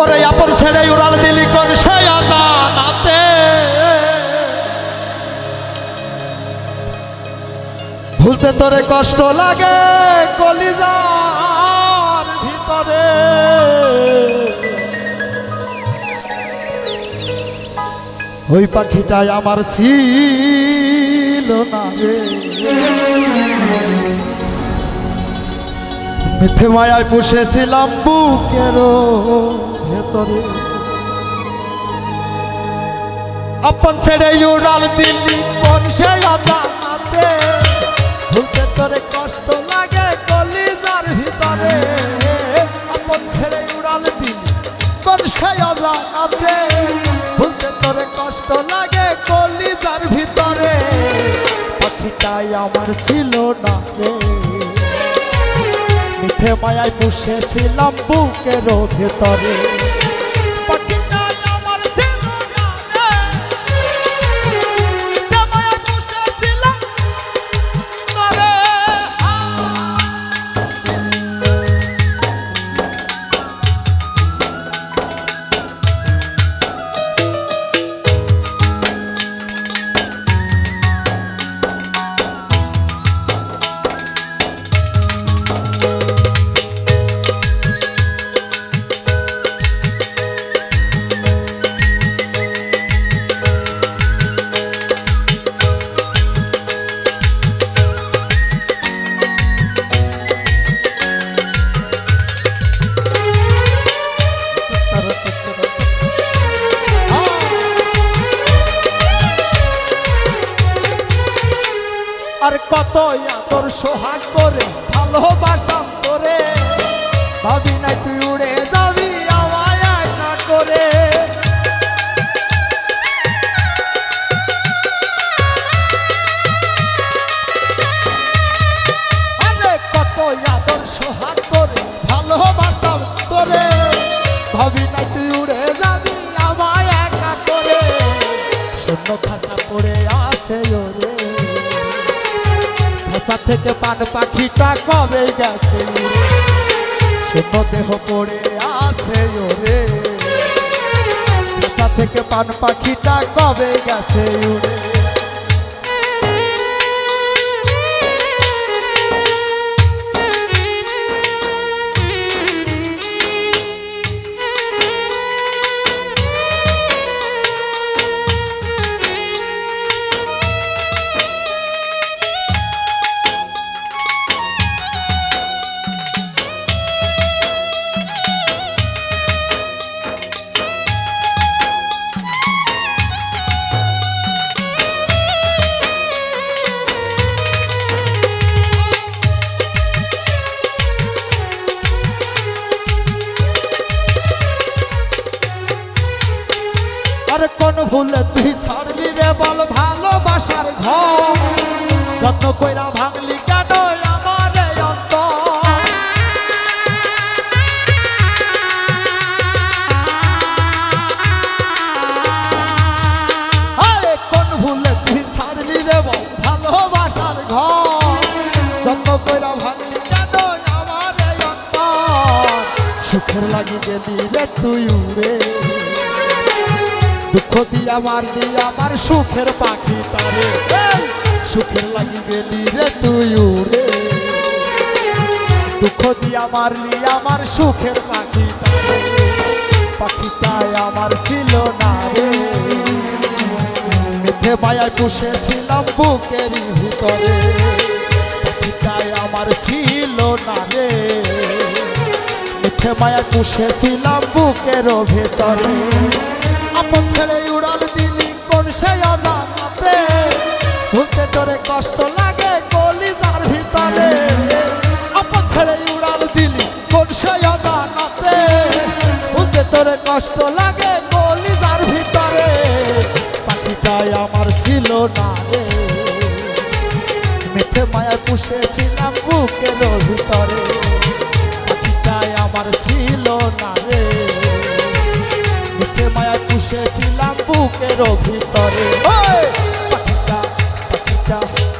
ওরে আপন ছেড়ে উড়াল দিলি কোন সে অজানাতে, ভুলতে তোরে কষ্ট লাগে কলিজার ভিতরে। ওই পাখিটাই আমার ছিল না রে, মিথ্যে মায়ায় পুষেছিলাম বুকের ভেতরে। আপন ছেড়ে উড়াল দিল্লি কোন সে অজানাতে, ভুলতে তোরে কষ্ট লাগে কলিজার ভিতরে। আপন ছেড়ে উড়াল দিল্লি কোন সে অজানাতে, ভুলতে তোরে কষ্ট লাগে কলিজার ভিতরে। পাখিটাই আমার ছিল না রে, মিথ্যে মায়ায় পুষেছিলাম বুকের ভেতরে। পাখিটাই আমার ছিল না রে, মিথ্যে মায়ায় পুষেছিলাম তরে। আর কত আদর সোহাগ করে ভালোবাসতাম তোরে, ভাবি নাই তুই উড়ে যাবি আমায় একা করে। আরে কত আদর সোহাগ করে ভালোবাসতাম তোরে, ভাবি নাই তুই উড়ে যাবি আমায় একা করে। শূন্য খাসা পড়ে আছে ওরে, খাসা থেকে পান পাখিটা কবে গেছে উড়ে। শূন্য দেহ পড়ে আছে ওরে, খাসা থেকে পান পাখিটা কবে গেছে উড়ে। আরে কোন ভুলে তুই ছাড়বি রে বল ভালোবাসার ঘর, যত্ন কইরা ভাঙলি কেন আমার এই অন্তর। আরে কোন ভুলে তুই ছাড়লি রে বল ভালোবাসার ঘর, যত্ন কইরা ভাঙলি কেন আমার এই অন্তর। সুখের লাগি গেলি রে তুই উড়ে, দুঃখ দিয়া আমার সুখের পাখি তারে। সুখের লাগি গেলি রে তুই উড়ে, দুঃখ দিয়া আমার সুখের পাখি তারে। পাখিটাই আমার ছিল না রে, মিথ্যে মায়ায় পুষেছিলাম বুকের ভিতরে। পাখিটাই আমার ছিল না রে, মিথ্যে মায়ায় পুষেছিলাম বুকের ভেতরে। আপন ছেড়ে উড়াল দিলি কোন সে অজানাতে, ভুলতে তোরে কষ্ট লাগে কলিজার ভিতরে। আপন ছেড়ে উড়াল দিলি কোন সে অজানাতে, ভুলতে তোরে কষ্ট লাগে কলিজার ভিতরে। পাখিটাই আমার ছিল না রে, মিথ্যে মায়া পুষেছিলাম বুকের ভিতরে। পাখিটাই আমার ছিল না রে, মিথ্যে মায়া পুষেছিলাম বুকের ভিতরে। পাখিটা পাখিটা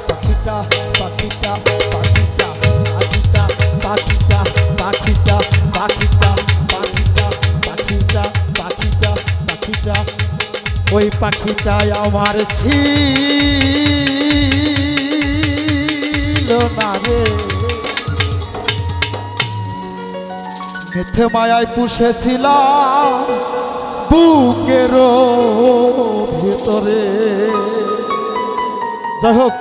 পাখিটা পাখিটা পাখিটা পাখিটা পাখিটা পাখিটা পাখিটা পাখিটা পাখিটা পাখিটা, ওই পাখিটাই আমার ছিল না রে। মিথ্যে মায়ায় পুষেছিলাম বুকেরও ভেতরে। যাই হোক,